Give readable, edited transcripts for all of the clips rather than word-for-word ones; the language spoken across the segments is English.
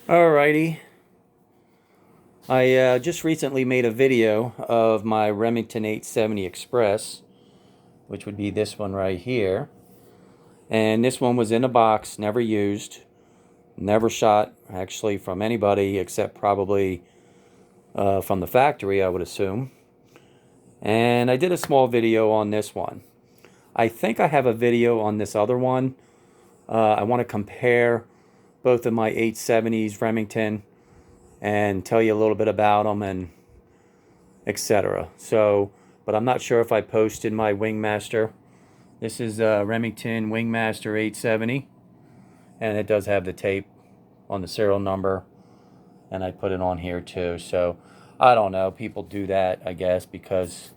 Alrighty, I just recently made a video of my Remington 870 Express, which would be this one right here. And this one was in a box, never used, never shot actually from anybody except probably from the factory, I would assume. And I did a small video on this one. I think I have a video on this other one. I want to compare both of my 870s Remington and tell you a little bit about them and etc. So, but I'm not sure if I posted my Wingmaster. This is Remington Wingmaster 870, and it does have the tape on the serial number, and I put it on here too. So, I don't know. People do that, I guess, because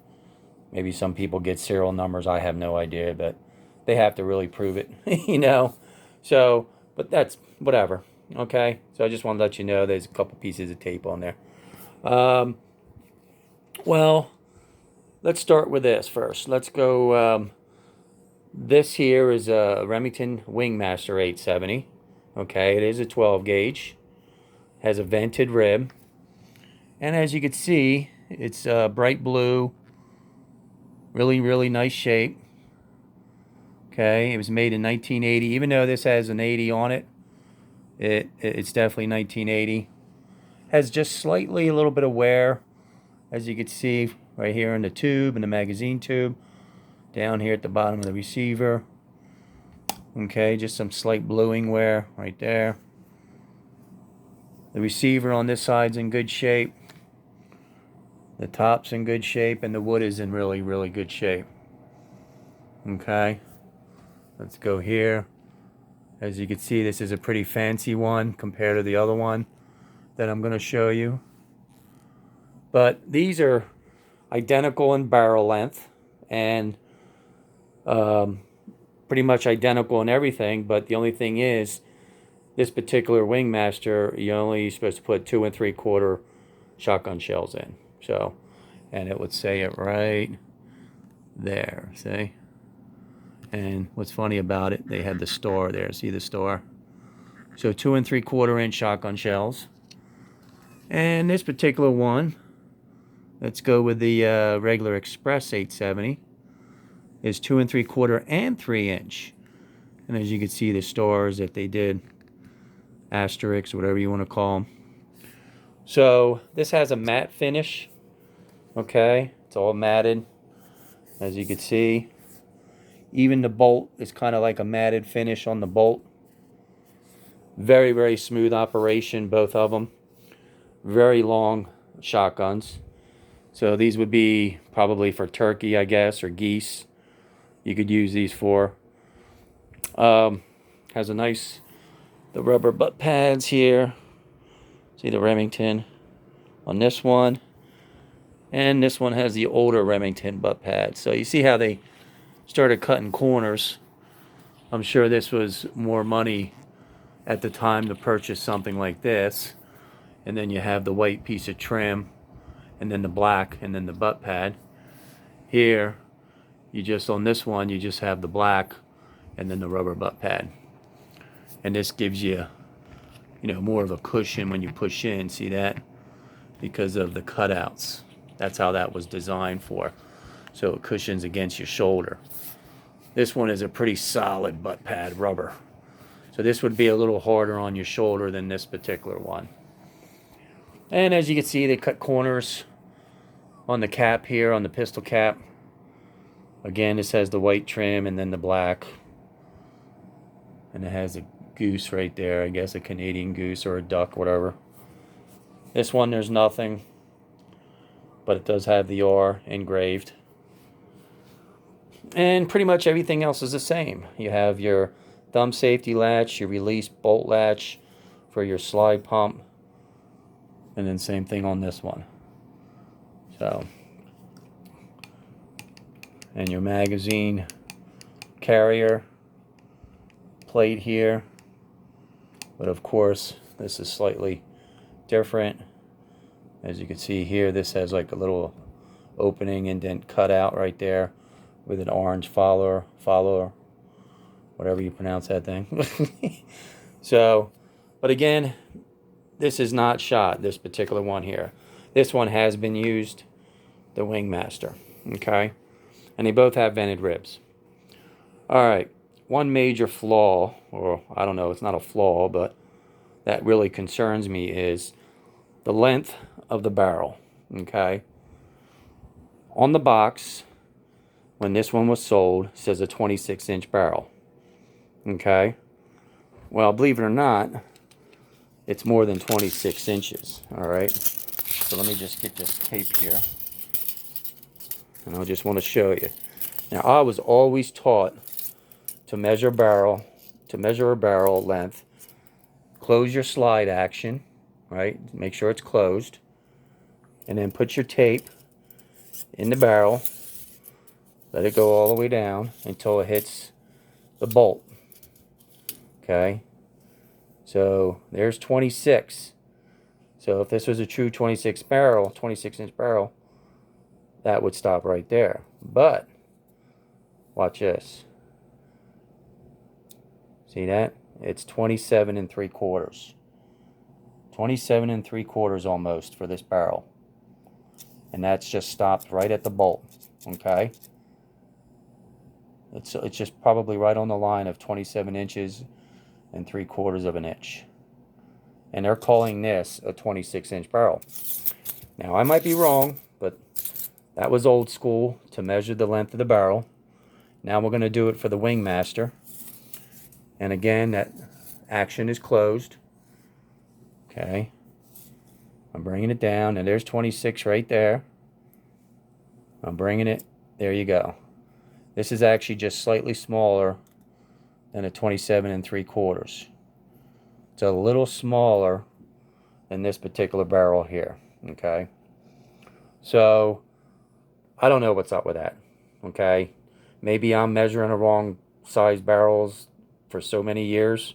maybe some people get serial numbers. I have no idea, but they have to really prove it, you know. So, but that's whatever. Okay, so I just want to let you know there's a couple pieces of tape on there. Um, well, let's start with this first. Let's go. This here is a Remington Wingmaster 870. Okay, it is a 12 gauge. Has a vented rib, and as you can see, it's bright blue. Really nice shape. Okay, it was made in 1980. Even though this has an 80 on it, it's definitely 1980. Has just slightly a little bit of wear, as you can see right here in the tube, in the magazine tube, down here at the bottom of the receiver. Okay, just some slight bluing wear right there. The receiver on this side's in good shape. The top's in good shape, and the wood is in really good shape. Okay, let's go here. As you can see, this is a pretty fancy one compared to the other one that I'm going to show you. But these are identical in barrel length and pretty much identical in everything. But the only thing is, this particular Wingmaster, you're only supposed to put 2 3/4 shotgun shells in. So, and it would say it right there. See? And what's funny about it, they had the store there. See the store? So 2 3/4 inch shotgun shells. And this particular one, let's go with the regular Express 870, is 2 3/4 and 3 inch. And as you can see, the stores that they did, asterisks, whatever you want to call them. So this has a matte finish. Okay, it's all matted, as you can see. Even the bolt is kind of like a matted finish on the bolt. Very smooth operation, both of them. Very long shotguns. So these would be probably for turkey, I guess, or geese. You could use these for. Has a nice, the rubber butt pads here. See the Remington on this one. And this one has the older Remington butt pads. So you see how they started cutting corners. I'm sure this was more money at the time to purchase something like this. And then you have the white piece of trim, and then the black, and then the butt pad. Here, you just, on this one, you just have the black, and then the rubber butt pad. And this gives you, more of a cushion when you push in, see that? Because of the cutouts. That's how that was designed for. So it cushions against your shoulder. This one is a pretty solid butt pad rubber. So this would be a little harder on your shoulder than this particular one. And as you can see, they cut corners on the cap here, on the pistol cap. Again, this has the white trim and then the black. And it has a goose right there, I guess a Canadian goose or a duck, whatever. This one, there's nothing, but it does have the R engraved. And pretty much everything else is the same. You have your thumb safety latch, your release bolt latch for your slide pump, and then same thing on this one. So, and your magazine carrier plate here. But of course, this is slightly different. As you can see here, this has like a little opening indent cut out right there with an orange follower, whatever you pronounce that thing. So, but again, this is not shot, this particular one here. This one has been used, the Wingmaster, okay? And they both have vented ribs. All right, one major flaw, or I don't know, it's not a flaw, but that really concerns me is the length of the barrel, okay? On the box, when this one was sold, it says a 26-inch barrel, okay? Well, believe it or not, it's more than 26 inches, all right? So let me just get this tape here, and I just want to show you. Now, I was always taught to measure a barrel length, close your slide action, right? Make sure it's closed, and then put your tape in the barrel, let it go all the way down until it hits the bolt, okay? So there's 26. So if this was a true 26-inch barrel, that would stop right there. But watch this. See that? It's 27 3/4. 27 3/4 almost for this barrel. And that's just stopped right at the bolt, okay? It's just probably right on the line of 27 inches and 3/4 of an inch. And they're calling this a 26-inch barrel. Now, I might be wrong, but that was old school to measure the length of the barrel. Now we're going to do it for the Wingmaster. And again, that action is closed. Okay. I'm bringing it down, and there's 26 right there. I'm bringing it. There you go. This is actually just slightly smaller than a 27 3/4. It's a little smaller than this particular barrel here, okay? So, I don't know what's up with that, okay? Maybe I'm measuring the wrong size barrels for so many years,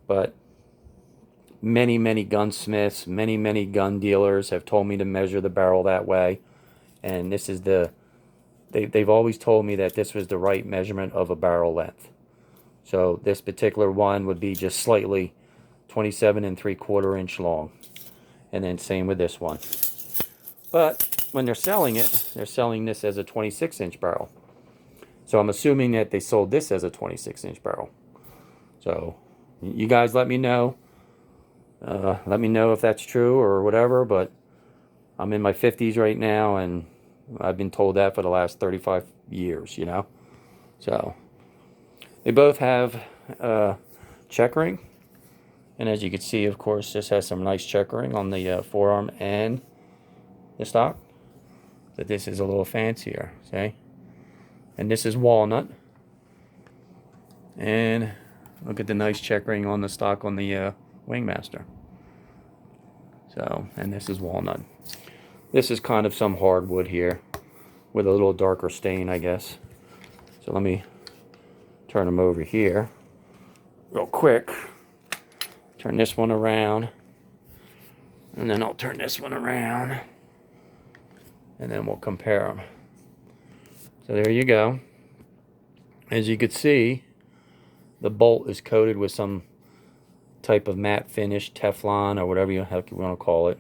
but many gunsmiths, many gun dealers have told me to measure the barrel that way, and this is they've always told me that this was the right measurement of a barrel length. So this particular one would be just slightly 27 3/4 inch long. And then same with this one. But when they're selling it, they're selling this as a 26-inch barrel. So I'm assuming that they sold this as a 26-inch barrel. So you guys let me know. Let me know if that's true or whatever, but I'm in my 50s right now, and I've been told that for the last 35 years, you know. So they both have checkering. And as you can see, of course, this has some nice checkering on the forearm and the stock. But this is a little fancier, see? And this is walnut. And look at the nice checkering on the stock on the Wingmaster. So, and this is walnut. This is kind of some hardwood here with a little darker stain, I guess. So let me turn them over here real quick. Turn this one around, and then I'll turn this one around, and then we'll compare them. So there you go. As you can see, the bolt is coated with some type of matte finish, Teflon, or whatever you want to call it.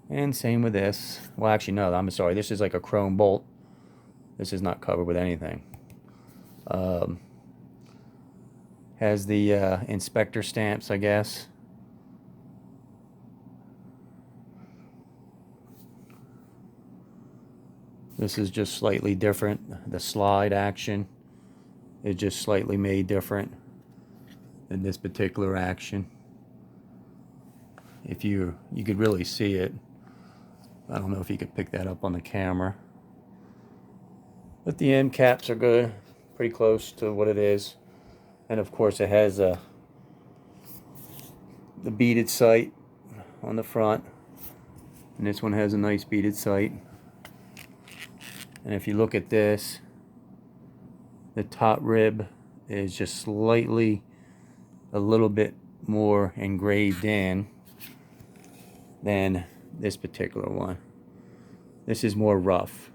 And same with this. Well, actually, no, I'm sorry. This is like a chrome bolt. This is not covered with anything. Has the inspector stamps, I guess. This is just slightly different. The slide action is just slightly made different than this particular action. If you could really see it. I don't know if you could pick that up on the camera. But the end caps are good. Pretty close to what it is. And of course it has the beaded sight on the front. And this one has a nice beaded sight. And if you look at this, the top rib is just slightly a little bit more engraved in than this particular one. This is more rough.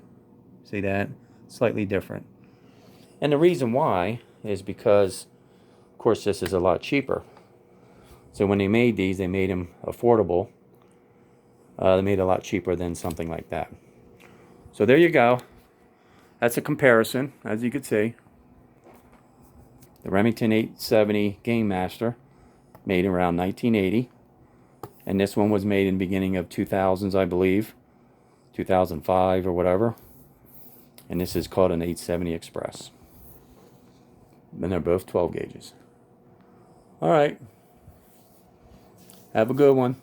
See that? Slightly different. And the reason why is because, of course, this is a lot cheaper. So when they made these, they made them affordable. They made it a lot cheaper than something like that. So there you go. That's a comparison, as you can see. The Remington 870 Game Master, made around 1980. And this one was made in the beginning of 2000s, I believe. 2005 or whatever. And this is called an 870 Express. And they're both 12 gauges. All right. Have a good one.